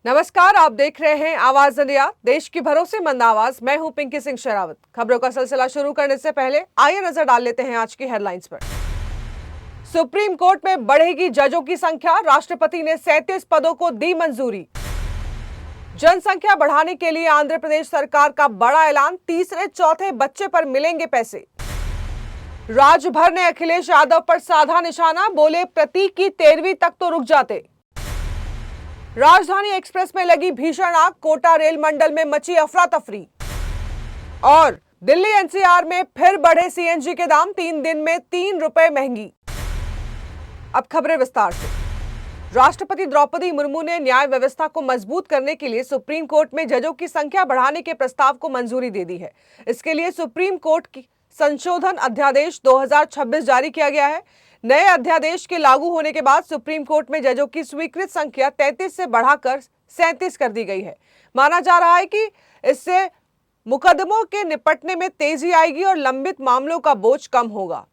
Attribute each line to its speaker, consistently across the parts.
Speaker 1: नमस्कार, आप देख रहे हैं आवाज इंडिया, देश की भरोसेमंद आवाज। मैं हूं पिंकी सिंह शेरावत। खबरों का सिलसिला शुरू करने से पहले आइए नजर डाल लेते हैं आज की हेडलाइंस पर। सुप्रीम कोर्ट में बढ़ेगी जजों की संख्या, राष्ट्रपति ने 37 पदों को दी मंजूरी। जनसंख्या बढ़ाने के लिए आंध्र प्रदेश सरकार का बड़ा ऐलान, तीसरे चौथे बच्चे पर मिलेंगे पैसे। राज्यभर ने अखिलेश यादव पर साधा निशाना, बोले प्रतीक की 13वीं तक तो रुक जाते। राजधानी एक्सप्रेस में लगी भीषण आग, कोटा रेल मंडल में मची अफरा तफरी। और दिल्ली एनसीआर में फिर बढ़े सीएनजी के दाम, 3 दिन में 3 रुपए महंगी। अब खबरें विस्तार से। राष्ट्रपति द्रौपदी मुर्मू ने न्याय व्यवस्था को मजबूत करने के लिए सुप्रीम कोर्ट में जजों की संख्या बढ़ाने के प्रस्ताव को मंजूरी दे दी है। इसके लिए सुप्रीम कोर्ट की संशोधन अध्यादेश 2026 जारी किया गया है। नए अध्यादेश के लागू होने के बाद सुप्रीम कोर्ट में जजों की स्वीकृत संख्या 33 से बढ़ाकर 37 कर दी गई है। माना जा रहा है कि इससे मुकदमों के निपटने में तेजी आएगी और लंबित मामलों का बोझ कम होगा।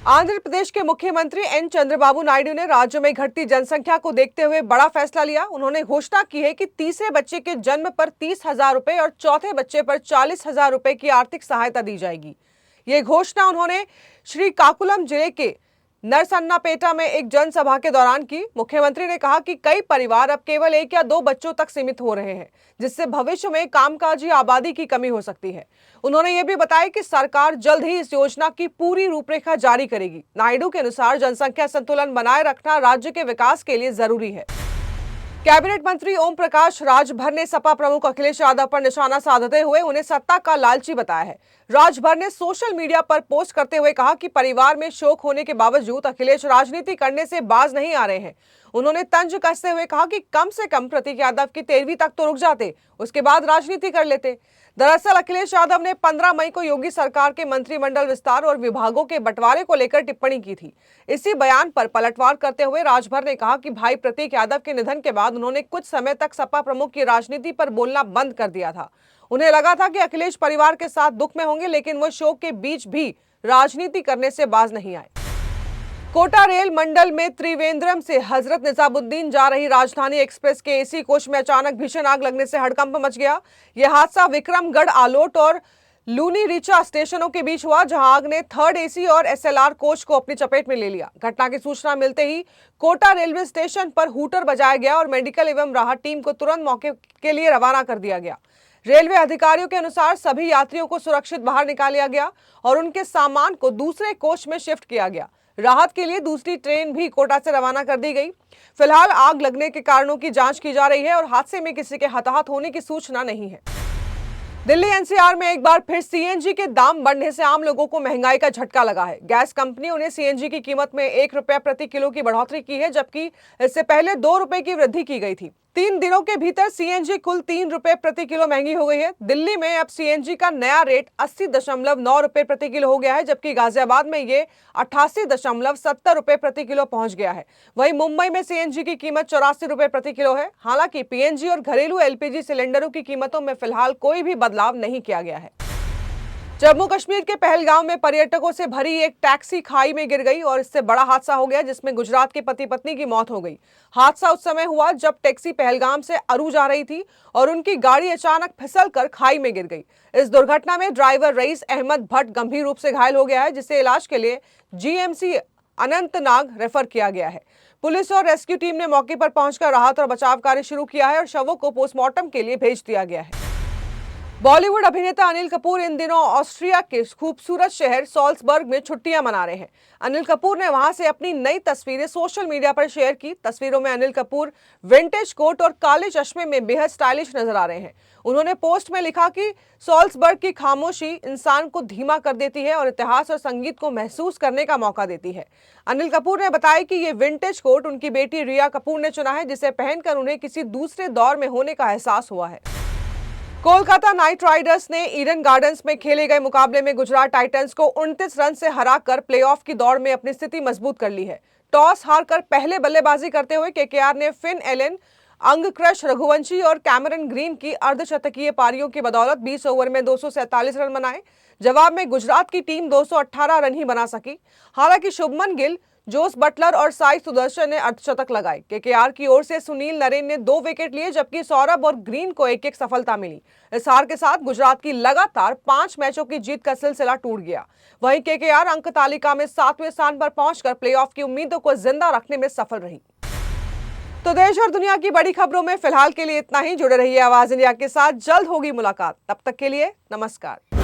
Speaker 1: आंध्र प्रदेश के मुख्यमंत्री एन चंद्रबाबू नायडू ने राज्य में घटती जनसंख्या को देखते हुए बड़ा फैसला लिया। उन्होंने घोषणा की है कि तीसरे बच्चे के जन्म पर 30,000 रुपए और चौथे बच्चे पर 40,000 रुपए की आर्थिक सहायता दी जाएगी। ये घोषणा उन्होंने श्रीकाकुलम जिले के नरसन्नापेटा में एक जनसभा के दौरान की। मुख्यमंत्री ने कहा कि कई परिवार अब केवल 1 या 2 बच्चों तक सीमित हो रहे हैं, जिससे भविष्य में कामकाजी आबादी की कमी हो सकती है। उन्होंने ये भी बताया कि सरकार जल्द ही इस योजना की पूरी रूपरेखा जारी करेगी। नायडू के अनुसार जनसंख्या संतुलन बनाए रखना राज्य के विकास के लिए जरूरी है। कैबिनेट मंत्री ओम प्रकाश राजभर ने सपा प्रमुख अखिलेश यादव पर निशाना साधते हुए उन्हें सत्ता का लालची बताया है। राजभर ने सोशल मीडिया पर पोस्ट करते हुए कहा कि परिवार में शोक होने के बावजूद अखिलेश राजनीति करने से बाज नहीं आ रहे हैं। उन्होंने तंज कसते हुए कहा कि कम से कम प्रतीक यादव की 13वीं तक तो रुक जाते, उसके बाद राजनीति कर लेते। दरअसल अखिलेश यादव ने 15 मई को योगी सरकार के मंत्रिमंडल विस्तार और विभागों के बंटवारे को लेकर टिप्पणी की थी। इसी बयान पर पलटवार करते हुए राजभर ने कहा कि भाई प्रतीक यादव के निधन के बाद उन्होंने कुछ समय तक सपा प्रमुख की राजनीति पर बोलना बंद कर दिया था। उन्हें लगा था कि अखिलेश परिवार के साथ दुख में होंगे, लेकिन वो शोक के बीच भी राजनीति करने से बाज नहीं आए। कोटा रेल मंडल में त्रिवेंद्रम से हजरत निजामुद्दीन जा रही राजधानी एक्सप्रेस के एसी कोच में अचानक भीषण आग लगने से हड़कंप मच गया। यह हादसा विक्रमगढ़ आलोट और लूनी रीचा स्टेशनों के बीच हुआ, जहां आग ने 3rd एसी और एसएलआर कोच को अपनी चपेट में ले लिया। घटना की सूचना मिलते ही कोटा रेलवे स्टेशन पर हूटर बजाया गया और मेडिकल एवं राहत टीम को तुरंत मौके के लिए रवाना कर दिया गया। रेलवे अधिकारियों के अनुसार सभी यात्रियों को सुरक्षित बाहर निकाला गया और उनके सामान को दूसरे कोच में शिफ्ट किया गया। राहत के लिए दूसरी ट्रेन भी कोटा से रवाना कर दी गई। फिलहाल आग लगने के कारणों की जांच की जा रही है और हादसे में किसी के हताहत होने की सूचना नहीं है। दिल्ली एनसीआर में एक बार फिर सीएनजी के दाम बढ़ने से आम लोगों को महंगाई का झटका लगा है। गैस कंपनियों ने सीएनजी की कीमत में 1 रुपया प्रति किलो की बढ़ोतरी की है, जबकि इससे पहले 2 रुपए की वृद्धि की गई थी। 3 दिनों के भीतर सीएनजी कुल 3 रुपए प्रति किलो महंगी हो गई है। दिल्ली में अब सीएनजी का नया रेट 80.9 रुपए प्रति किलो हो गया है, जबकि गाजियाबाद में ये 88.70 रुपए प्रति किलो पहुंच गया है। वहीं मुंबई में सीएनजी की कीमत 84 रुपए प्रति किलो है। हालांकि पीएनजी और घरेलू एलपीजी सिलेंडरों की कीमतों में फिलहाल कोई भी बदलाव नहीं किया गया है। जम्मू कश्मीर के पहलगाम में पर्यटकों से भरी एक टैक्सी खाई में गिर गई और इससे बड़ा हादसा हो गया, जिसमें गुजरात के पति पत्नी की मौत हो गई। हादसा उस समय हुआ जब टैक्सी पहलगाम से अरू जा रही थी और उनकी गाड़ी अचानक फिसलकर खाई में गिर गई। इस दुर्घटना में ड्राइवर रईस अहमद भट्ट गंभीर रूप से घायल हो गया है, जिसे इलाज के लिए जीएमसी अनंतनाग रेफर किया गया है। पुलिस और रेस्क्यू टीम ने मौके पर पहुंचकर राहत और बचाव कार्य शुरू किया है और शवों को पोस्टमार्टम के लिए भेज दिया गया है। बॉलीवुड अभिनेता अनिल कपूर इन दिनों ऑस्ट्रिया के खूबसूरत शहर सॉल्सबर्ग में छुट्टियां मना रहे हैं। अनिल कपूर ने वहां से अपनी नई तस्वीरें सोशल मीडिया पर शेयर की। तस्वीरों में अनिल कपूर विंटेज कोट और काले चश्मे में बेहद स्टाइलिश नजर आ रहे हैं। उन्होंने पोस्ट में लिखा कि सॉल्सबर्ग की खामोशी इंसान को धीमा कर देती है और इतिहास और संगीत को महसूस करने का मौका देती है। अनिल कपूर ने बताया कि ये विंटेज कोट उनकी बेटी रिया कपूर ने चुना है, जिसे पहनकर उन्हें किसी दूसरे दौर में होने का एहसास हुआ है। कोलकाता नाइट राइडर्स ने ईडन गार्डन्स में खेले गए मुकाबले में गुजरात टाइटंस को 29 रन से हराकर प्लेऑफ की दौड़ में अपनी स्थिति मजबूत कर ली है। टॉस हारकर पहले बल्लेबाजी करते हुए केकेआर ने फिन एलन, अंगक्रश रघुवंशी और कैमरन ग्रीन की अर्धशतकीय पारियों की बदौलत 20 ओवर में 247 रन बनाए। जवाब में गुजरात की टीम 218 रन ही बना सकी। हालांकि शुभमन गिल जोस बटलर और साई सुदर्शन ने अर्धशतक लगाए। केकेआर की ओर से सुनील नरेन ने 2 विकेट लिए, जबकि सौरभ और ग्रीन को एक एक सफलता मिली। इस हार के साथ गुजरात की लगातार 5 मैचों की जीत का सिलसिला टूट गया। वहीं केकेआर अंक तालिका में 7वें स्थान पर पहुंचकर प्लेऑफ की उम्मीदों को जिंदा रखने में सफल रही। तो देश और दुनिया की बड़ी खबरों में फिलहाल के लिए इतना ही। जुड़े रहिए आवाज इंडिया के साथ, जल्द होगी मुलाकात। तब तक के लिए नमस्कार।